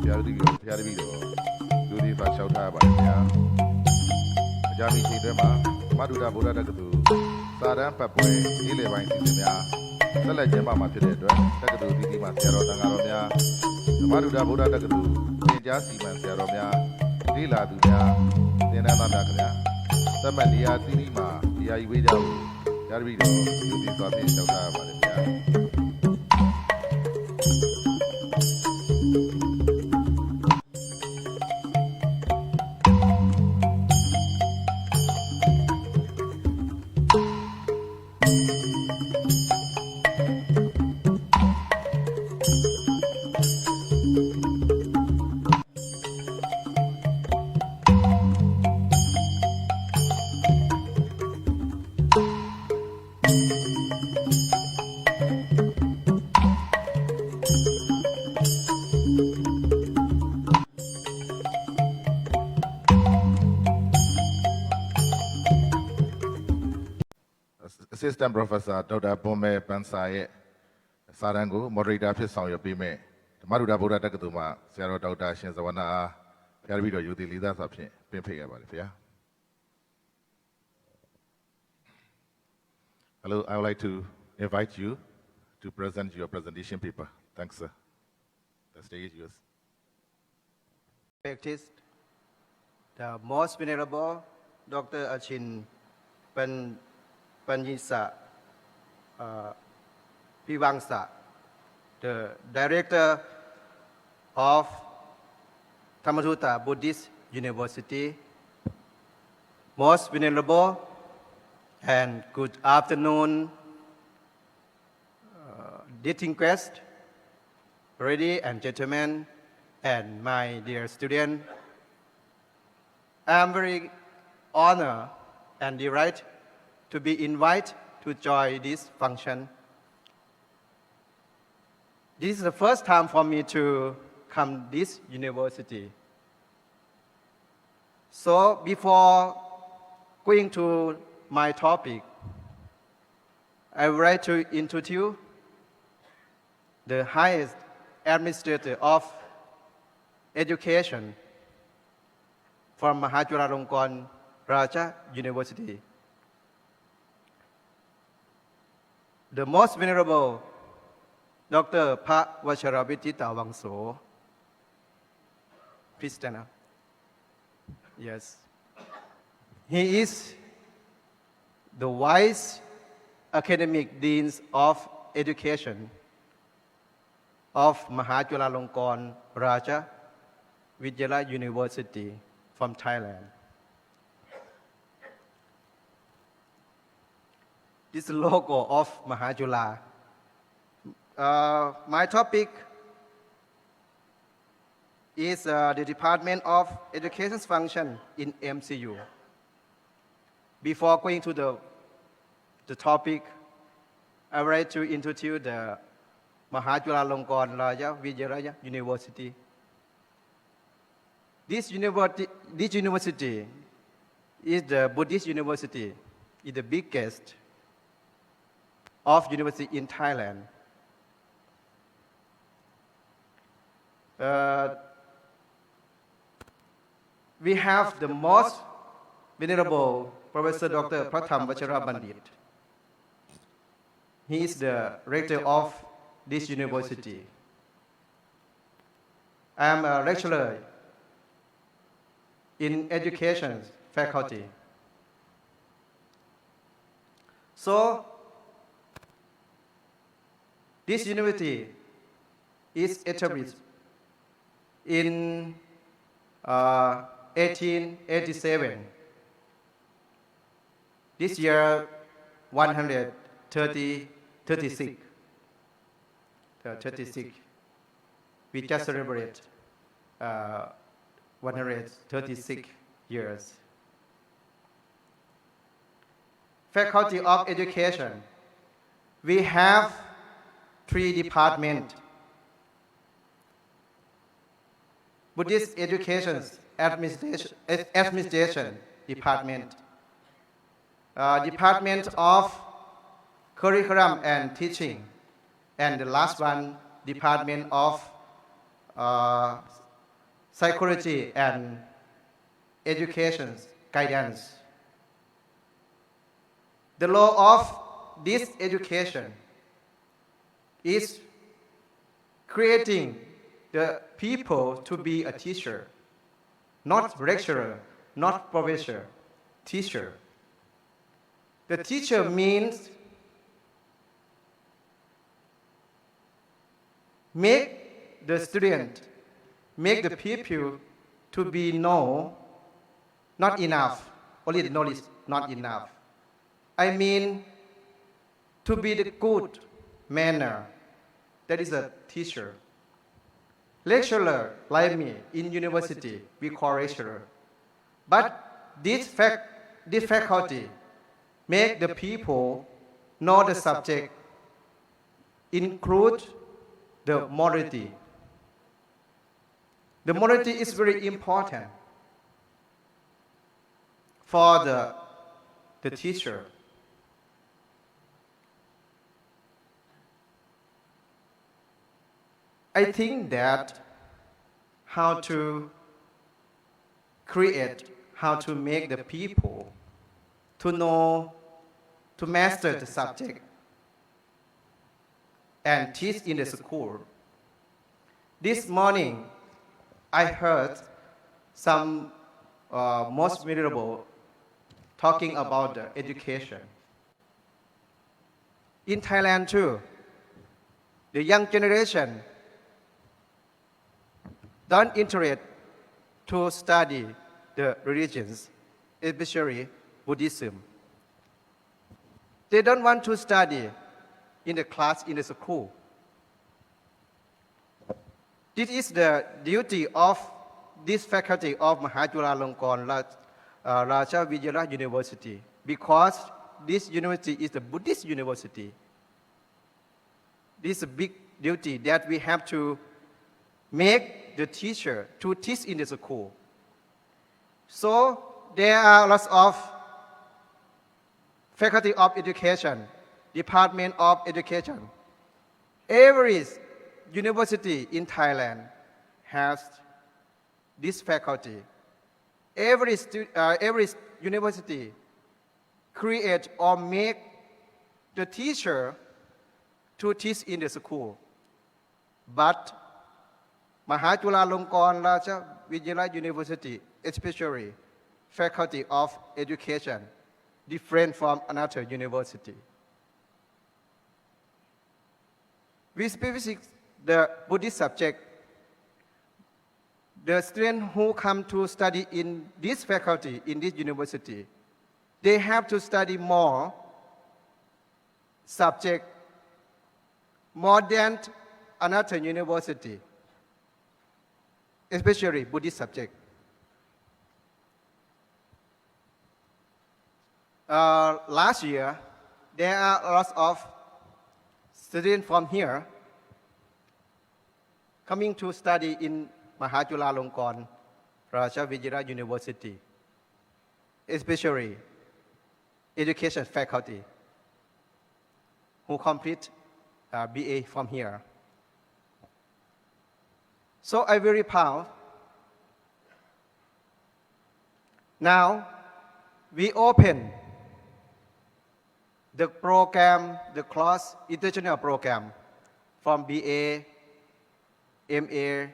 ဖျားပြီးတော့လူဒီပါလျှောက်ထားပါတယ်ဗျာအကြမ်းကြီးချိန်တွဲမှာဓမ္မဒုဒဗုဒ္ဓတက္ကသိုလ်စာတန်းပတ်ပွဲနေ့လယ်ပိုင်းစီစဉ်များဆက်လက်ကျင်းပမှာဖြစ်တဲ့အတွက်တက္ကသိုလ်ဒီမှာဆရာတော်တန်ဃာတော်များဓမ္မဒုဒဗုဒ္ဓတက္ကသိုလ်သင်ကြားစီမံဆရာတော်များဒီလာသူများသင်တန်းသားများခင်ဗျာသတ်မှတ်နေရာတိတိမှာနေရာယူပေးကြဖို့ရပြီးတော့လူဒီစွာဖြင့်လျှောက်ထားရပါတယ်ဗျာAssistant Professor Dr.Boonmee Pansa ရဲ့စာတမ်းကို Moderator ဖြစ်ဆောင်ရွက်ပေးမယ်ဓမ္မဒုဒဗုဒ္ဓတက္ကသိုလ်မှဆရာတော်ဒေါက်တာရှင်ဇဝနာအားဖျားပြီးတော့ယူသည်လေးစားစွာဖြင့်ပင့်ဖိတ်ရပါတယ်ဗျာ Hello, I would like to invite you to present your presentation paper. Thanks, sir. The stage is yours. Practice the most venerable Dr. Achin Pansa Pivangsa, the director of Thammasutta Buddhist University. Most venerable and good afternoon, distinguished ladies and gentlemen, and my dear student. I am very honored and delighted to be invited to join this function. This is the first time for me to come this university. So before going to my topic, I would like to introduce the highest administrator of education from Mahachulalongkorn Raja University. The most venerable Dr. Pa Vacharavitita Wangso. Please stand up. Yes. He is the Vice Academic Dean of Education of Mahachulalongkorn Raja Vidyalaya University from Thailand. This logo of Mahachula. My topic is the Department of Education's function in MCU. Before going to the topic, I would like to introduce the Mahachulalongkorn Raja Vidyalaya University. This university is the Buddhist university, is the biggest of university in Thailand. We have the most venerable Professor Dr. Pratham Vachara Bandit. He is the rector of this university. I am a lecturer in education faculty. So, this university is established in 1887. This year, 36. We just celebrate 136 years. Faculty of Education. We have 3 departments. Buddhist Education Administration Department. Department of Curriculum and Teaching. And the last one, Department of uh, psychology and education guidance. The law of this education is creating the people to be a teacher, not lecturer, not professor, teacher. The teacher means make the student, make the people to be know not enough, only the knowledge not enough. I mean to be the good manner, that is a teacher. Lecturer like me in university, we call lecturer. But this faculty make the people know the subject, include the morality. The morality is very important for the teacher. I think that how to create, how to make the people to know, to master the subject and teach in the school. This morning, I heard some most memorable talking about the education. In Thailand too, the young generation don't interest to study the religions, especially Buddhism. They don't want to study in the class, in the school. This is the duty of this faculty of Mahajuralongkorn Raja Vijayala University, because this university is a Buddhist university. This is a big duty that we have to make the teacher to teach in the school. So there are lots of faculty of education, department of education. Every university in Thailand has this faculty. Every university create or make the teacher to teach in the school. But Mahajuralongkorn Raja Vijayala University, especially faculty of education, different from another university. We specific the Buddhist subject. The students who come to study in this faculty, in this university, they have to study more subject, more than another university, especially Buddhist subject. Last year, there are lots of students from here coming to study in Mahajuralongkorn Raja Vijayala University, especially education faculty who complete BA from here. So I'm very proud. Now we open the program, the class, international program from BA, MA,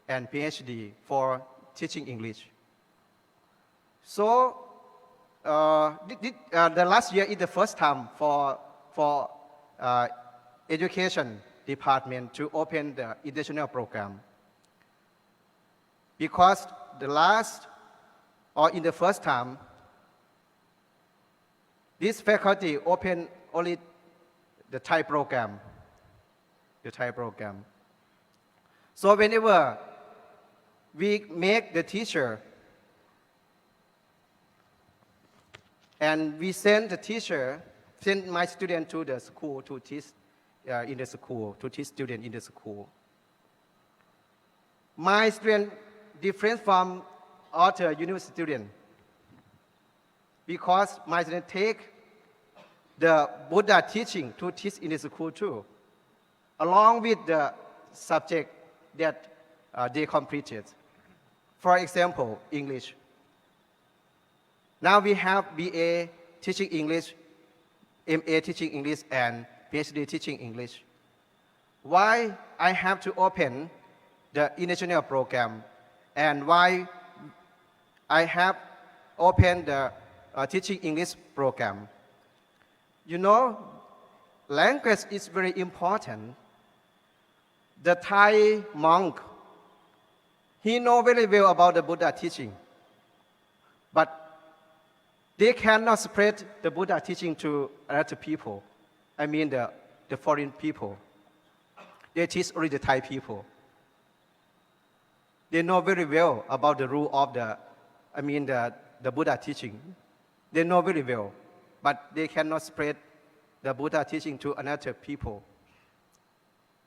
and PhD for teaching English. So the last year is the first time for education department to open the international program. Because in the first time, this faculty opened only the Thai program. So whenever we make the teacher and we send my student to the school to teach in the school, to teach students in the school. My student different from other university student because my student take the Buddha teaching to teach in the school too, along with the subject that they completed. For example, English. Now we have BA teaching English, MA teaching English, and PhD teaching English. Why I have to open the international program, and why I have opened the teaching English program? You know, language is very important. The Thai monk, he knows very well about the Buddha teaching, but they cannot spread the Buddha teaching to other people. I mean the foreign people. They teach only the Thai people. They know very well about the rule of the Buddha teaching. They know very well, but they cannot spread the Buddha teaching to another people.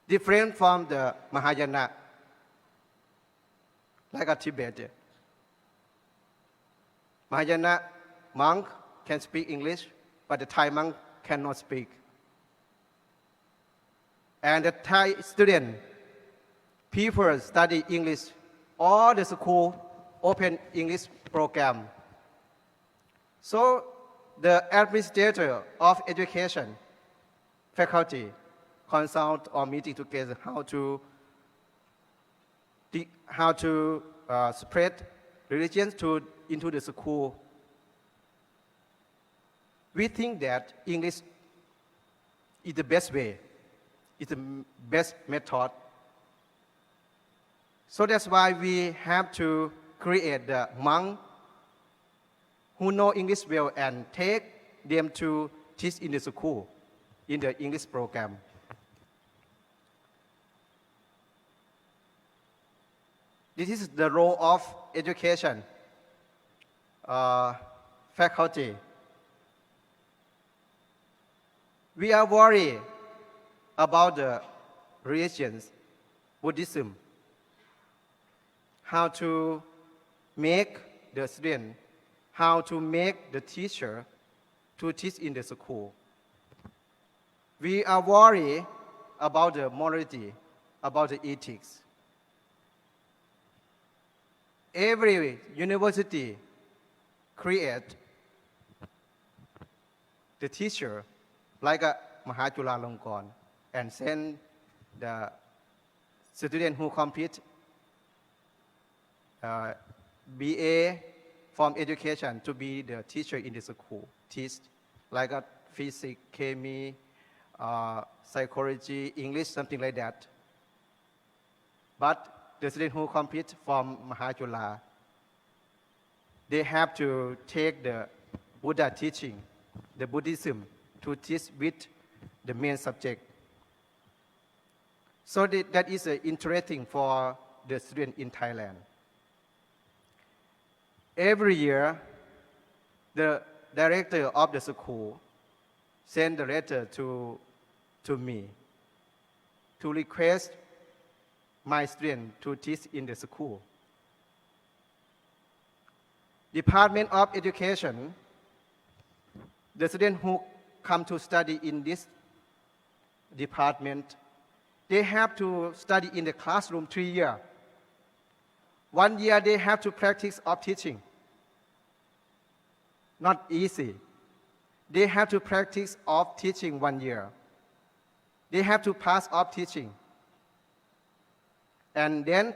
Different from the Mahayana, like a Tibet. Mahayana monk can speak English, but the Thai monk cannot speak. And the Thai student, people study English, all the school open English program. So the administrator of education, faculty, consult or meeting together how to spread religion into the school. We think that English is the best way, is the best method. So that's why we have to create the monk who know English well and take them to teach in the school, in the English program. This is the role of education, faculty. We are worried about the religions, Buddhism, how to make the student, how to make the teacher to teach in the school. We are worried about the morality, about the ethics. Every university create the teacher like a Mahachulalongkorn and send the student who complete BA from education to be the teacher in the school, teach like a physics, chemistry, psychology, English, something like that. But the student who complete from Mahachula, they have to take the Buddha teaching, the Buddhism, to teach with the main subject. So that is interesting for the student in Thailand. Every year, the director of the school send a letter to me to request my student to teach in the school. Department of Education, the student who come to study in this department, they have to study in the classroom 3 years. 1 year they have to practice of teaching. Not easy. They have to practice of teaching 1 year. They have to pass of teaching. And then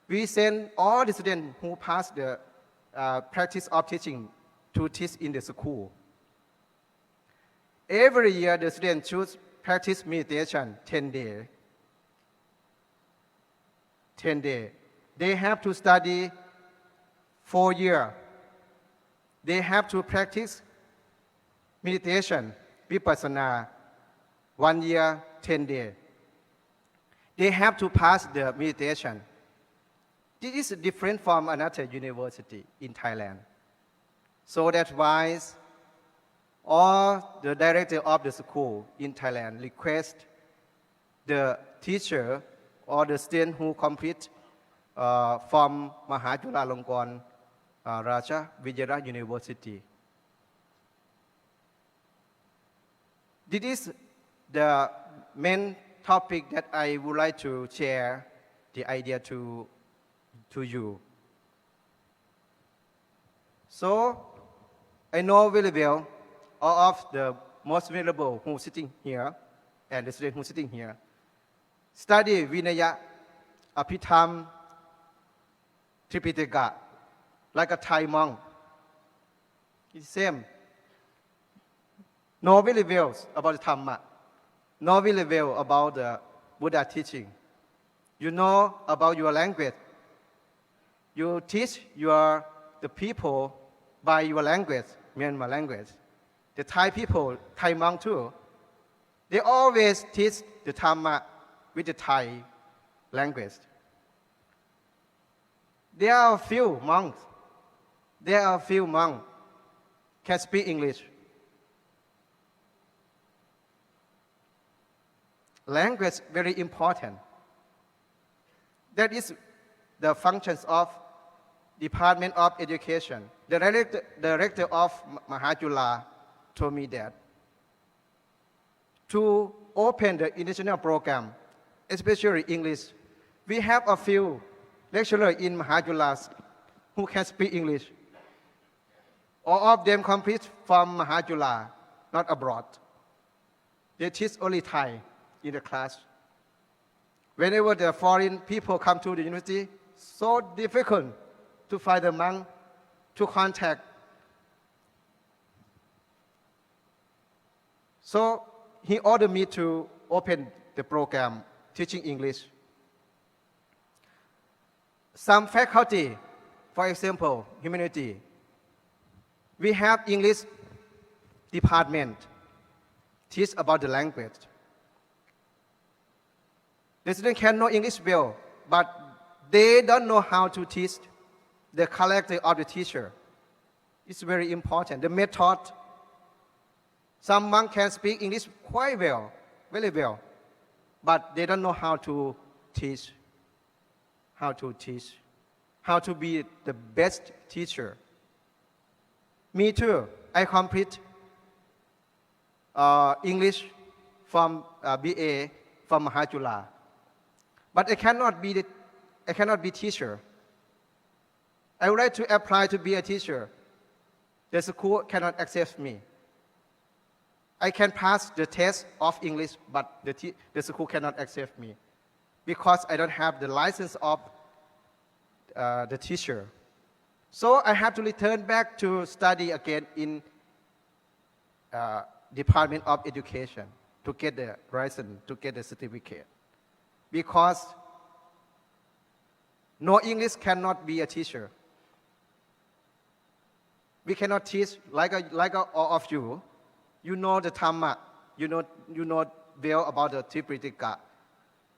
we send all the students who pass the practice of teaching to teach in the school. Every year the students should practice meditation 10 days. 10 days. They have to study 4 years. They have to practice meditation, vipassana, 1 year, 10 days. They have to pass the meditation. This is different from another university in Thailand. So that's why all the director of the school in Thailand request the teacher or the student who complete from Mahachulalongkorn Raja Vijayara University. This is the main topic that I would like to share the idea to you. So I know very well all of the most valuable who sitting here and the student who sitting here study Vinaya, Abhidhamma, Tripitaka, like a Thai monk. It's the same. Know very well about the Dhamma. Know very well about the Buddha teaching. You know about your language. You teach the people by your language, Myanmar language. The Thai people, Thai monk too, they always teach the Dhamma with the Thai language. There are a few monks can speak English. Language very important. That is the functions of Department of Education. The director of Mahajula told me that to open the international program, especially English, we have a few lecturers in Mahajulas who can speak English. All of them complete from Mahajula, not abroad. They teach only Thai in the class. Whenever the foreign people come to the university, so difficult to find the monk to contact. So he ordered me to open the program teaching English. Some faculty, for example, humanity, we have English department, teach about the language. The students can know English well, but they don't know how to teach the character of the teacher. It's very important. The method. Some monks can speak English quite well, very well, but they don't know how to teach, how to be the best teacher. Me too. I complete English from BA from Mahajula, but I cannot be teacher. I would like to apply to be a teacher. The school cannot accept me. I can pass the test of English, but the school cannot accept me because I don't have the license of the teacher. So I have to return back to study again in Department of Education to get the license, to get the certificate. Because no English cannot be a teacher. We cannot teach like all of you. You know the Dhamma, you know well about the Tripitaka,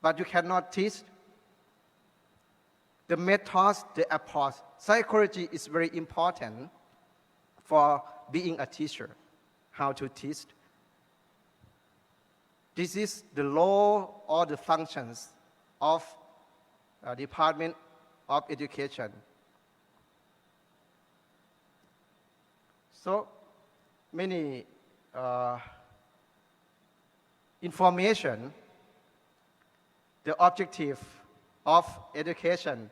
but you cannot teach the methods, the approach. Psychology is very important for being a teacher, how to teach. This is the law or the functions of Department of Education. So many information, the objective of education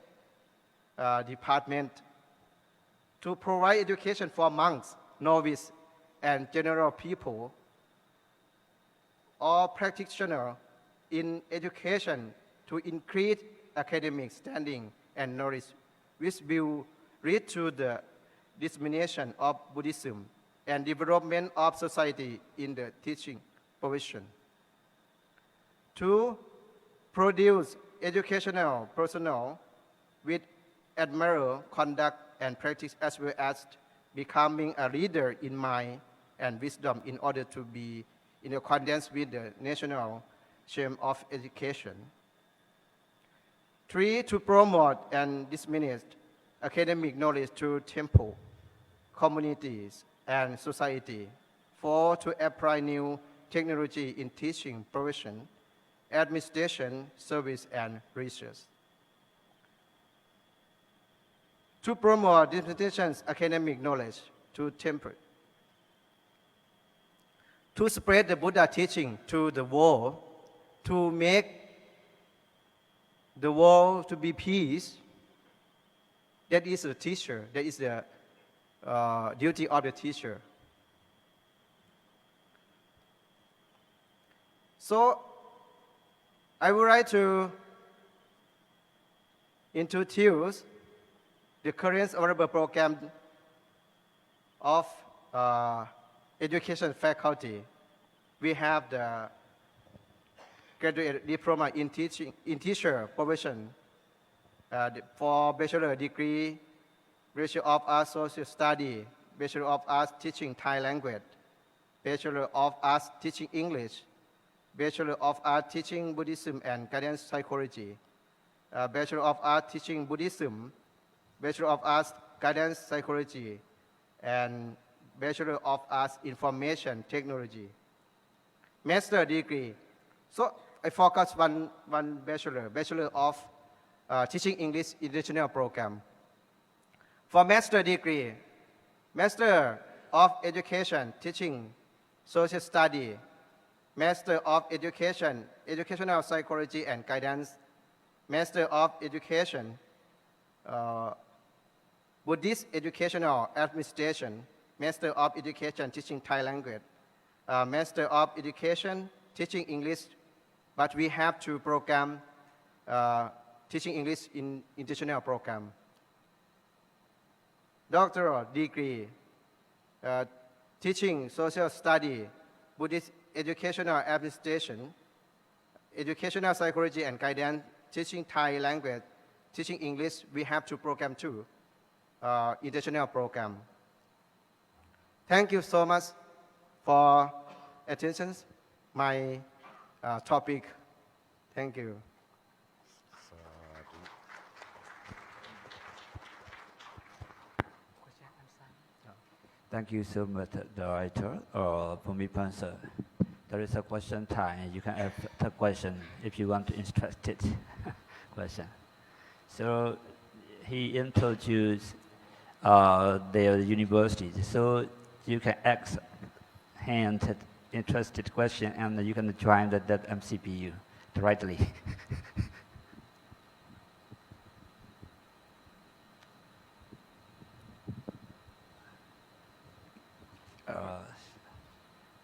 department to provide education for monks, novice, and general people or practitioner in education to increase academic standing and knowledge, which will lead to the dissemination of Buddhism and development of society in the teaching profession. 2. Produce educational personnel with admirable conduct and practice, as well as becoming a leader in mind and wisdom in order to be in accordance with the national scheme of education. 3. To promote and disseminate academic knowledge to temple, communities, and society. 4. To apply new technology in teaching profession, administration, service, and research. To promote dissertations academic knowledge to temple. To spread the Buddha teaching to the world, to make the world to be peace, that is the teacher, that is the duty of the teacher. So I would like to introduce the current available program of education faculty. We have the graduate diploma in teacher profession for bachelor degree, Bachelor of Arts Social Study, Bachelor of Arts Teaching Thai language, Bachelor of Arts Teaching English, Bachelor of Arts Teaching Buddhism and Guidance Psychology, Bachelor of Arts Teaching Buddhism, Bachelor of Arts Guidance Psychology, and Bachelor of Arts Information Technology. Master degree. So I focus one Bachelor of Teaching English International Program. For master degree, Master of Education Teaching Social Study, Master of Education Educational Psychology and Guidance, Master of Education Buddhist Educational Administration, Master of Education Teaching Thai language, Master of Education Teaching English, but we have two program teaching English in international program. Doctoral degree, teaching social study, Buddhist educational administration, educational psychology and guidance, teaching Thai language, teaching English. We have two program too, international program. Thank you so much for attention. My topic. Thank you. Thank you so much, Director Boonmee Pansa. There is a question time. You can ask the question if you want to interested question. So he introduced their university. So you can ask hand interested question and you can join that MCPU directly.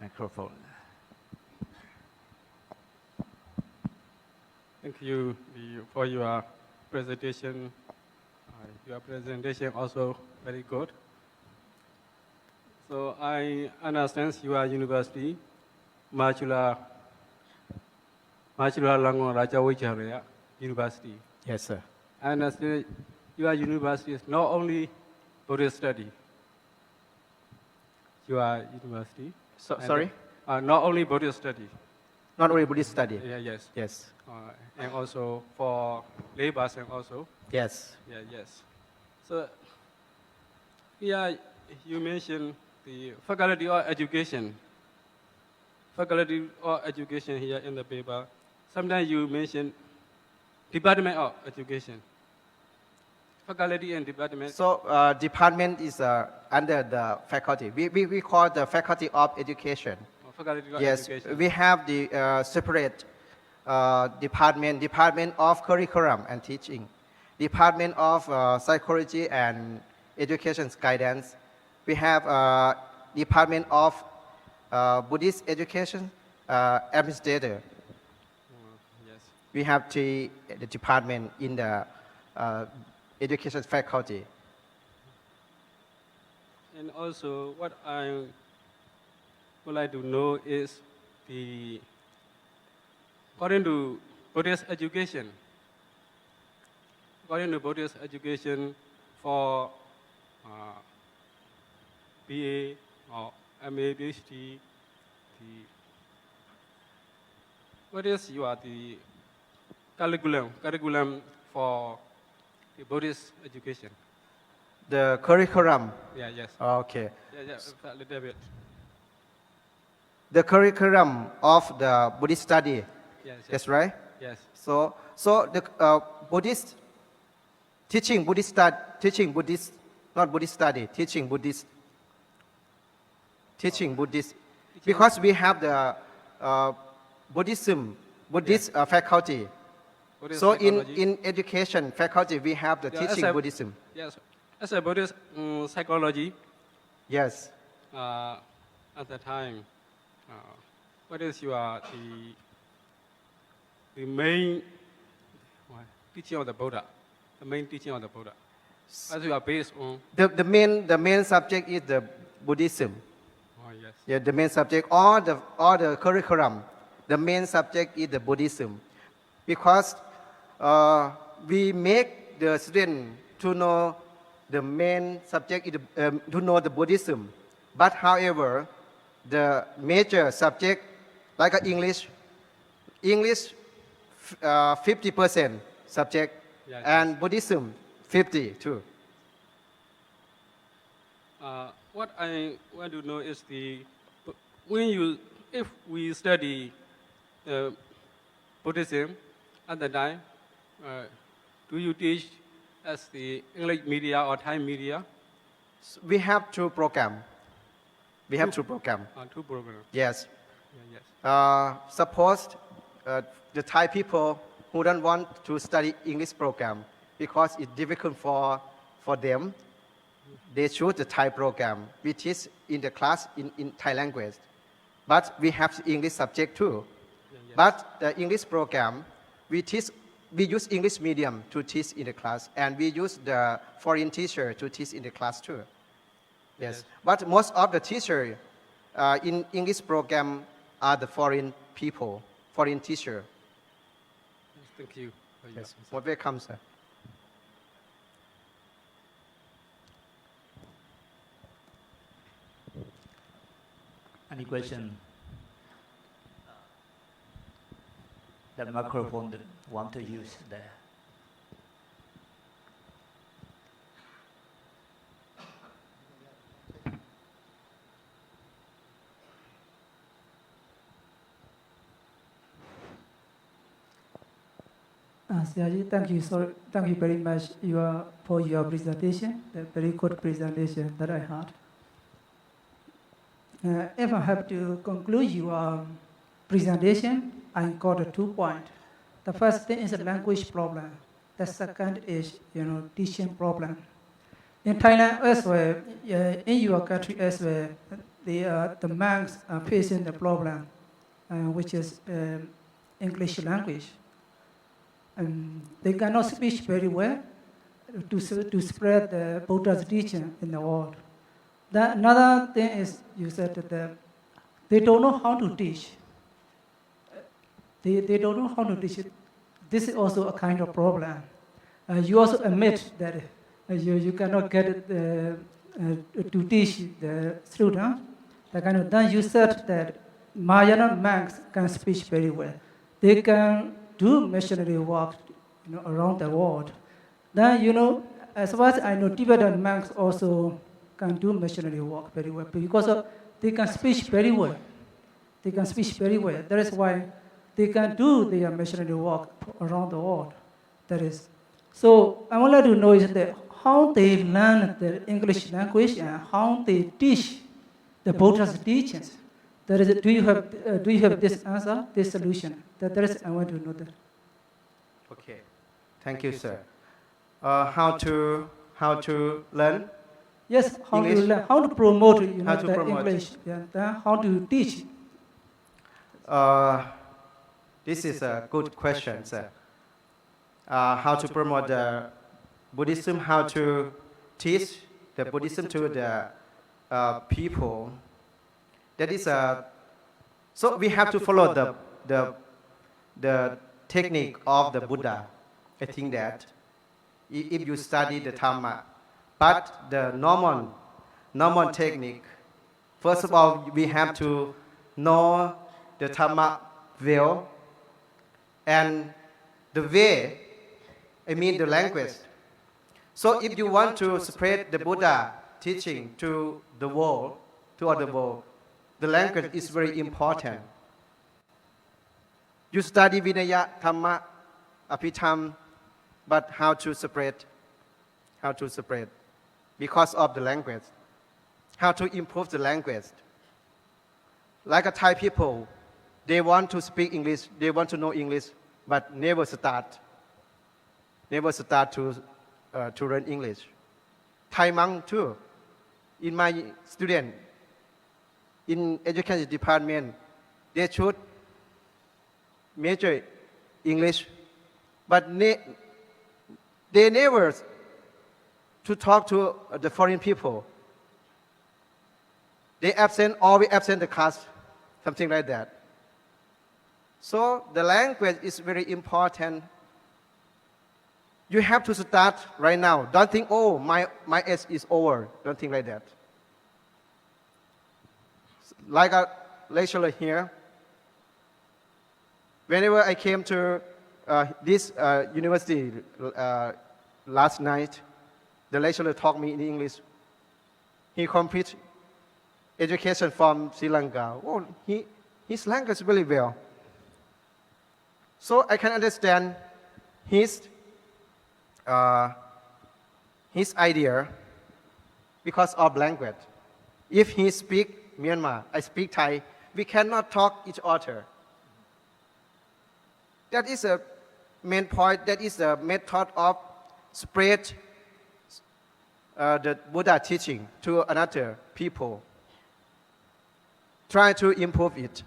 Microphone. Thank you for your presentation. Your presentation also very good. So I understand your university, Machula Langon Rajawicharya University. Yes, sir. I understand your university is not only Buddhist study. Your university. Sorry? Not only Buddhist study. Not only Buddhist study. Yeah, yes. Yes. And also for lay person also. Yes. Yeah, yes. So, yeah, you mentioned the faculty of education. Faculty of education here in the paper. Sometimes you mention department of education. Faculty and department. So department is under the faculty. We call the faculty of education. Faculty of Yes, education. we have the separate department of curriculum and teaching, department of psychology and education guidance. We have department of Buddhist education administrator. Yes. We have the department in the education faculty. And also, what I would like to know is according to Buddhist education, for BA or MA, PhD, what is the curriculum for the Buddhist education? The curriculum. Yeah, yes. Okay. Yeah, a little bit. The curriculum of the Buddhist study. Yes, That's right. yes. So the Buddhist teaching Buddhist not Buddhist study, teaching Buddhist, because we have the Buddhist faculty. Buddhist So psychology. in education faculty, we have the Yeah, teaching as a- Buddhism. Yes, as a Buddhist psychology, Yes. at the time, what is your the main teaching of the Buddha? The main teaching of the Buddha. As you are based on. The main subject is the Buddhism. Oh yes. Yeah, the main subject, all the curriculum, the main subject is the Buddhism, because we make the student to know the main subject is to know the Buddhism. But however, the major subject like English 50% subject, Yes, and Buddhism 50 too. What I want to know is if we study Buddhism at the time, do you teach as the English media or Thai media? We have two program. We have two program. Two programs. Yes. Yeah, yes. Suppose the Thai people who don't want to study English program because it's difficult for them, they choose the Thai program. We teach in the class in Thai language. But we have English subject too. Yeah, yes. But the English program, we use English medium to teach in the class, and we use the foreign teacher to teach in the class too. Yes. Yes. But most of the teachers in English program are the foreign people, foreign teacher. Yes, thank you. for your Yes. answer. Most welcome, sir. Any question? The microphone that want to use there. Siaji, thank you very much for your presentation, the very good presentation that I had. If I have to conclude your presentation, I got 2 points. The first thing is a language problem. The second is, teaching problem. In Thailand as well, in your country as well, the monks are facing the problem, which is English language. They cannot speak very well to spread the Buddha's teaching in the world. Another thing is, you said that they don't know how to teach. They don't know how to teach it. This is also a kind of problem. You also admit that you cannot get it, to teach the student. Then you said that Mahayana monks can speak very well. They can do missionary work around the world. Then, as far as I know, Tibetan monks also can do missionary work very well because they can speak very well. They can speak very well. That is why they can do their missionary work around the world. That is. So I would like to know is that how they learn the English language and how they teach the Buddha's teachings. That is, do you have this answer, this solution? That is, I want to know that. Okay. Thank you, sir. How to learn? Yes, how English? to learn, how to promote, How to the promote. English, then how to teach. This is a good question, sir. How to promote the Buddhism, how to teach the Buddhism to the people. That is so we have to follow the technique of the Buddha. I think that if you study the Dhamma, but the normal technique, first of all, we have to know the Dhamma well, and the way, I mean the language. So if you want to spread the Buddha teaching to the world, to other world, the language is very important. You study Vinaya, Dhamma, Abhidhamma, but how to spread? How to spread? Because of the language. How to improve the language? Like a Thai people, they want to speak English, they want to know English, but never start never start to learn English. Thai monk too. In my student, in education department, they should major English, but they never to talk to the foreign people. They always absent the class, something like that. So the language is very important. You have to start right now. Don't think, oh, my age is over. Don't think like that. Like a lecturer here, whenever I came to this university last night, the lecturer taught me in English. He complete education from Sri Lanka. Oh, his language really well. So I can understand his idea because of language. If he speak Myanmar, I speak Thai, we cannot talk each other. That is a main point. That is the method of spread the Buddha teaching to another people. Try to improve it.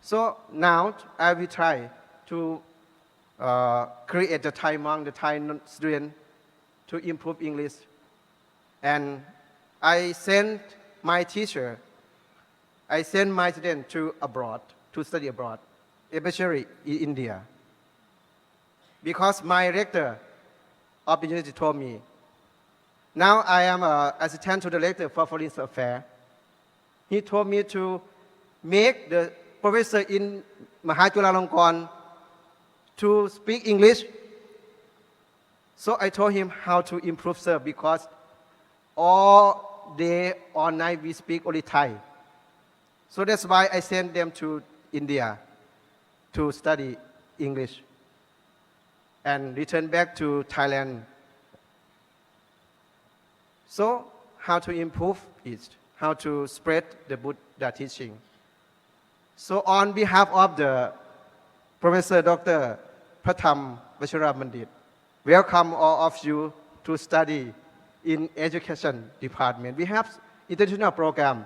So now I will try to create the Thai monk, the Thai student to improve English. And I send my teacher, I send my student to abroad, to study abroad, especially in India. Because my rector of the university told me, now I am an assistant to the rector for foreign affairs. He told me to make the professor in Mahachulalongkorn to speak English. So I told him how to improve, sir, because all day, all night we speak only Thai. So that's why I sent them to India to study English and return back to Thailand. So how to improve it, how to spread the Buddha teaching. So on behalf of the Professor Dr. Pratham Vachirabandit, welcome all of you to study in education department. We have international program,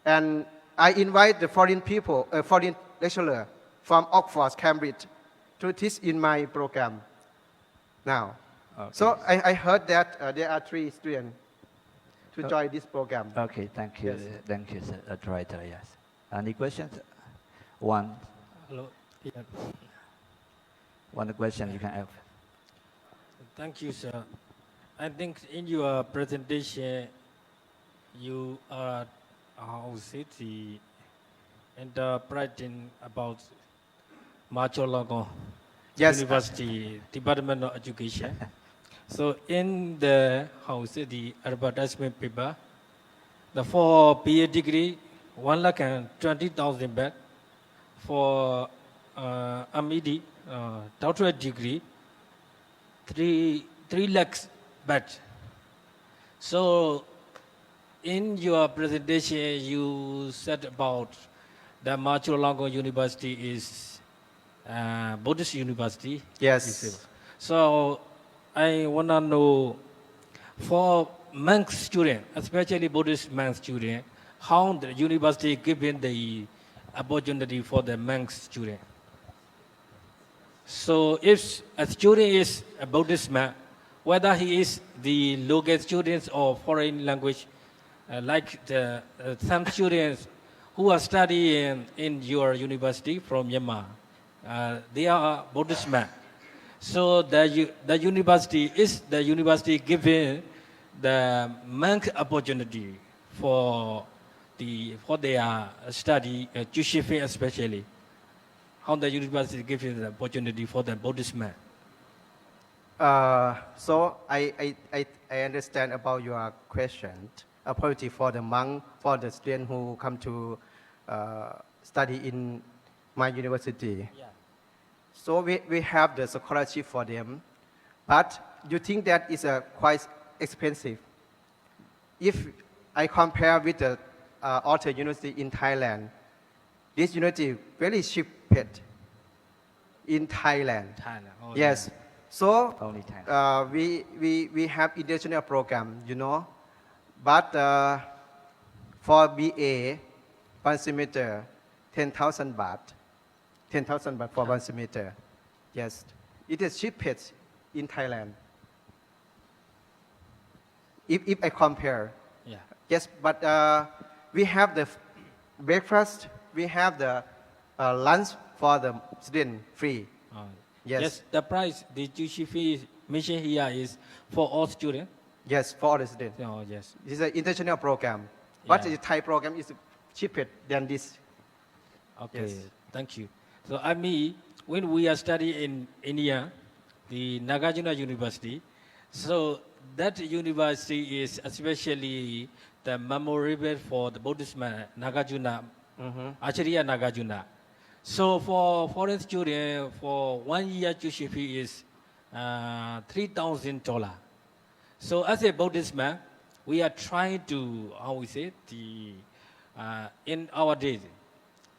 and I invite the foreign people, foreign lecturer from Oxford, Cambridge, to teach in my program now. Okay. So I heard that there are 3 students to join this program. Okay, thank you. Yes. Thank you, sir. Right, yes. Any questions? One Hello. Yeah. question you can have. Thank you, sir. I think in your presentation, you are interpreting about Macholago Yes. University Department of Education. So in the the advertisement paper, the for BA degree, 1,20,000 baht. For MED, doctorate degree, 3 lakhs baht. So in your presentation, you said about the Machulalongkorn University is Buddhist university. Yes. So I want to know, for monk student, especially Buddhist monk student, how the university given the opportunity for the monk student. So if a student is a Buddhist monk, whether he is the local students or foreign language, like some students who are studying in your university from Myanmar, they are Buddhist monk. So the university giving the monk opportunity for their study, tuition fee especially. How the university giving the opportunity for the Buddhist man. So I understand about your question. Opportunity for the monk, for the student who come to study in my university. Yeah. So we have the scholarship for them, but you think that is quite expensive. If I compare with the other university in Thailand, this university very cheap paid. in Thailand. Thailand. Oh, Yes. yeah. So Only Thailand. we have international program, you know, but for BA, one semester, 10,000 baht, 10,000 baht for one semester. Yes, it is cheapest in Thailand. If I compare, Yeah. yes, but we have the breakfast, we have the lunch for the student free. Oh, Yes. The price, the tuition fee mentioned here is for all students. Yes, for all the students. Oh, yes. This is an international program, but Yeah. the Thai program is cheaper than this. Okay, Yes. thank you. So, when we are studying in India, the Nagarjuna University, so that university is especially the memorable for the Buddhist man, Nagarjuna, Acharya Nagarjuna. So for foreign student, for 1 year tuition fee is $3,000. So as a Buddhist man, we are trying to, how we say, in our days.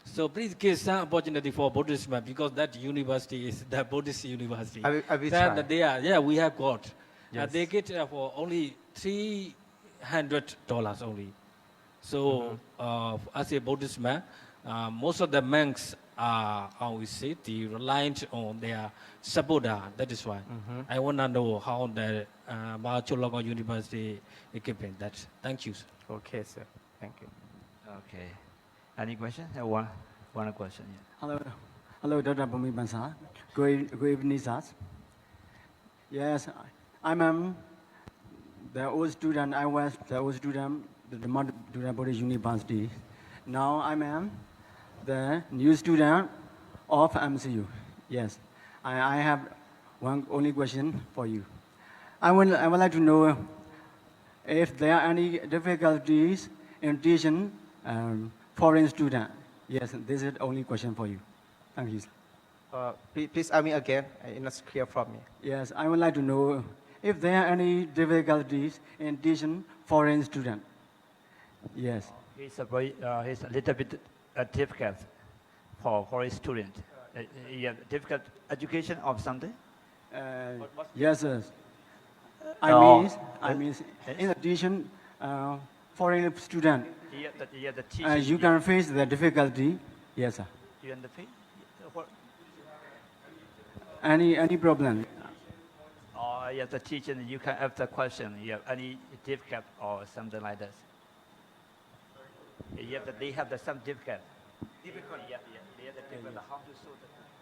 So please give some opportunity for Buddhist man because that university is the Buddhist university. I will Then try. they are, yeah, we have got. Yes. They get for only $300 only. So as a Buddhist man, most of the monks are, how we say, reliant on their Sabuddha. That is why I want to know how the Mahachologa University is keeping that. Thank you, sir. Okay, sir. Thank you. Okay. Any question? One question. Yeah. Hello, Dr.Boonmee Pansa. Good evening, sir. Yes, I'm the old student. I was the old student at the Madura Buddhist University. Now I'm the new student of MCU. Yes, I have one only question for you. I would like to know if there are any difficulties in teaching foreign student. Yes, this is the only question for you. Thank you, sir. Please ask me again. It's not clear from me. Yes, I would like to know if there are any difficulties in teaching foreign student. Yes. He's a little bit difficult for a student. Yeah, difficult education of something. Yes, sir. No. I mean, in addition, foreign student, The teaching. you can face the difficulty. Yes, sir. You understand? Any problem? Yeah, the teaching. You can ask the question. You have any difficult or something like this. Yeah, they have some difficult. Difficult. Yeah, they have the difficult. How to solve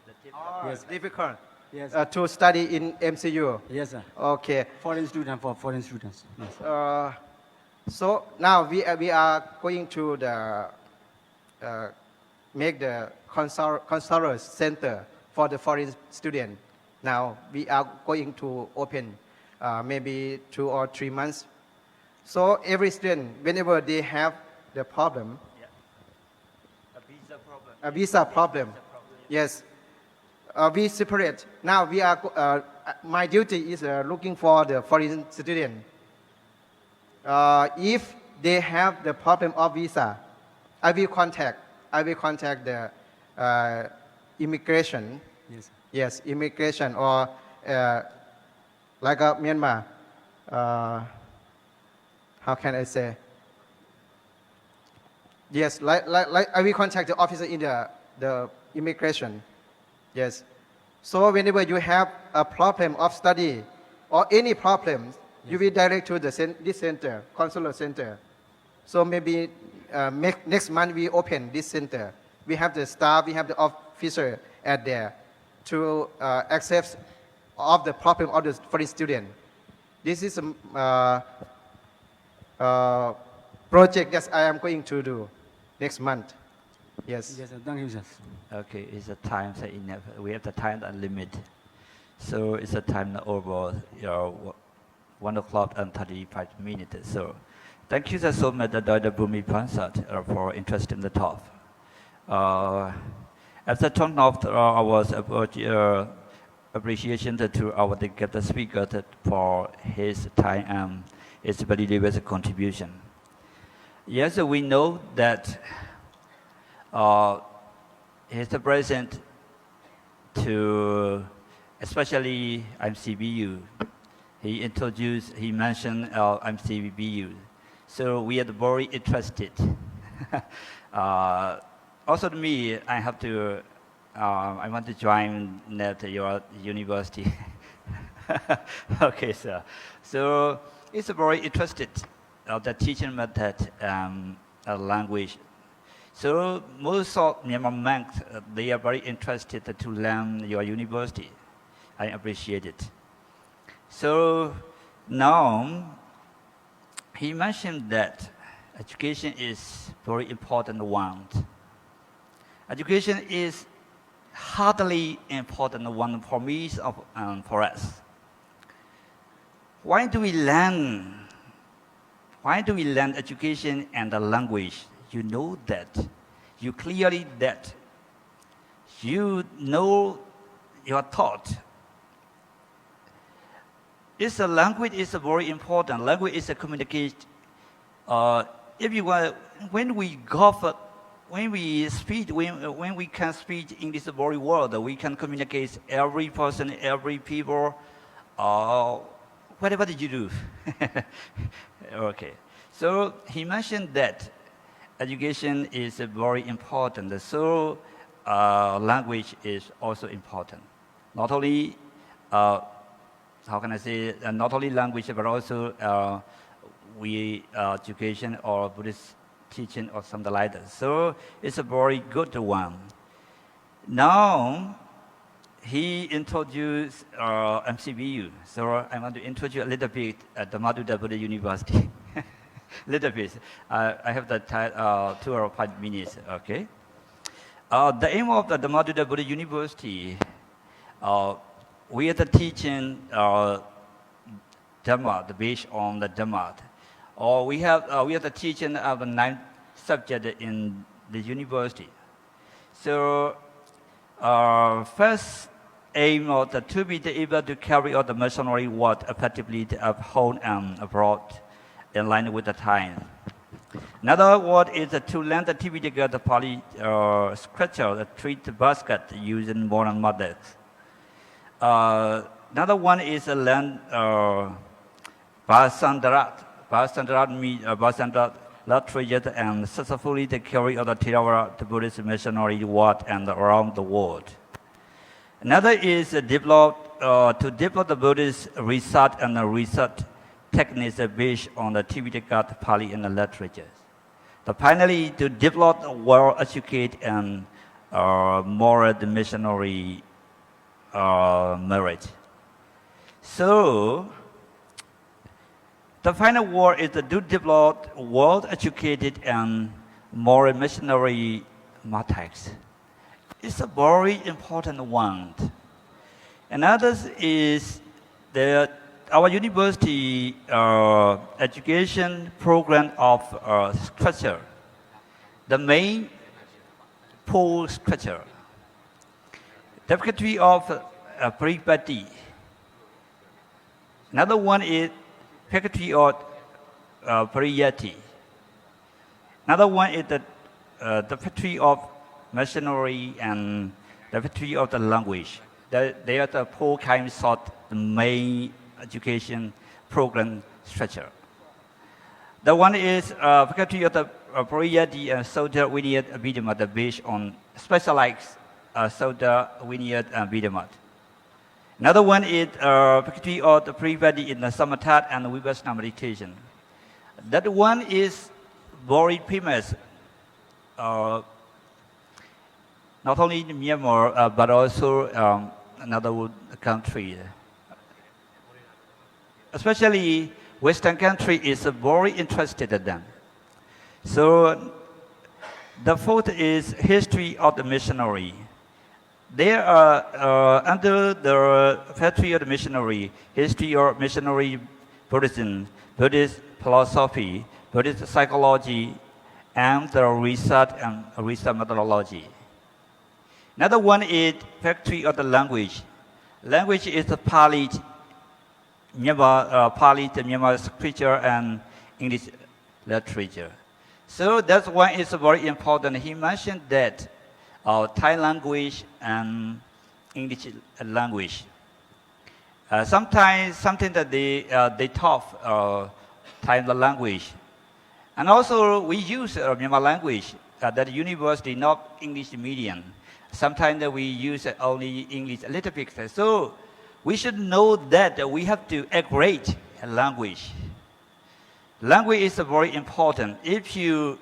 the difficult. Yes. Difficult. Yes. To study in MCU. Yes, sir. Okay. Foreign student for foreign students. Yes. So now we are going to the make the consular center for the foreign student. Now we are going to open maybe 2 or 3 months. So every student, whenever they have the problem, A visa problem. yes, we separate. Now we are. My duty is looking for the foreign student. If they have the problem of visa, I will contact the immigration. Yes, sir. Yes, immigration or like Myanmar. How can I say? Yes, like I will contact the officer in the immigration. Yes. So whenever you have a problem of study or any problems, you will direct to this center, consular center. So maybe next month we open this center. We have the staff, we have the officer at there to accept of the problem of the foreign student. This is a project that I am going to do next month. Yes. Yes, sir. Thank you, sir. Okay, it's a time say enough. We have the time limit. So it's a time over 1 o'clock and 35 minutes. So thank you so much, Dr.Boonmee Pansa, for interest in the talk. At the turn of our appreciation to our guest speaker for his time and his very diverse contribution. Yes, we know that his present to, especially MCBU. He mentioned MCBU. So we are very interested. Also to me, I want to join your university. Okay, sir. So it's very interested the teaching method language. So most of Myanmar monks, they are very interested to learn your university. I appreciate it. So now, he mentioned that education is very important one. Education is hardly important one for me for us. Why do we learn? Why do we learn education and the language? You know that. You clearly that. You know your thought. It's a language is very important. Language is a communication. If you want, when we speak, when we can speak in this very world, we can communicate every person, every people, whatever did you do? Okay. So he mentioned that education is very important. So language is also important. Not only, how can I say, not only language, but also education or Buddhist teaching or something like that. So it's a very good one. Now, he introduced MCBU. So I want to introduce a little bit at the Madhuda Buddha University. Little bit. I have the 2 or 5 minutes, okay? The aim of the Madhuda Buddha University, we are the teaching Dhamma, based on the Dhamma. Or we are the teaching of the 9 subjects in the university. So first aim of to be able to carry out the missionary work effectively at home and abroad, in line with the time. Another word is to learn the Tibetan Pali scripture, the treat basket using modern methods. Another one is to learn Bhasandarat means Bhasandarat literature and successfully to carry out the Theravada Buddhist missionary work and around the world. Another is to develop the Buddhist research and research techniques based on the Tibetan Pali and the literature. Finally, to develop well-educated and moral missionary merit. So, the final word is to develop well-educated and moral missionary methods. It's a very important one. Another is our university education program of structure. The main pole structure. The faculty of Paripati. Another one is faculty of Pariyati. Another one is the faculty of missionary and the faculty of the language. They are the 4 kinds of the main education program structure. The one is faculty of the Pariyati and Sutta Vinayat Abhidhamma based on specialized Sutta Vinayat and Abhidhamma. Another one is faculty of the Paripati in the Samatha and Vipassana meditation. That one is very famous, not only in Myanmar, but also another country. Especially Western country is very interested in them. So the 4th is history of the missionary. They are under the faculty of the missionary, history of missionary Buddhism, Buddhist philosophy, Buddhist psychology, and the research and research methodology. Another one is faculty of the language. Language is the Pali, Myanmar scripture and English literature. So that's why it's very important. He mentioned that Thai language and English language. Sometimes something that they taught Thai language. And also we use Myanmar language that university, not English medium. Sometimes we use only English a little bit. So we should know that we have to upgrade language. Language is very important. If you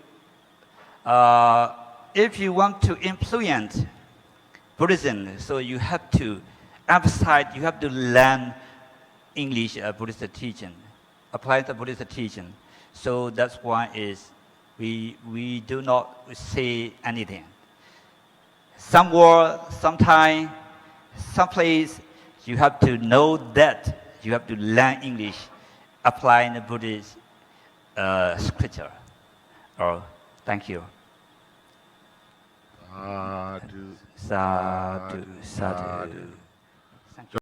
want to influence Buddhism, so you have to emphasize, you have to learn English Buddhist teaching, apply the Buddhist teaching. So that's why we do not say anything. Some word, sometime, some place, you have to know that you have to learn English, apply in the Buddhist scripture. Thank you. Sadhu, Sadhu, sadhu. sadhu.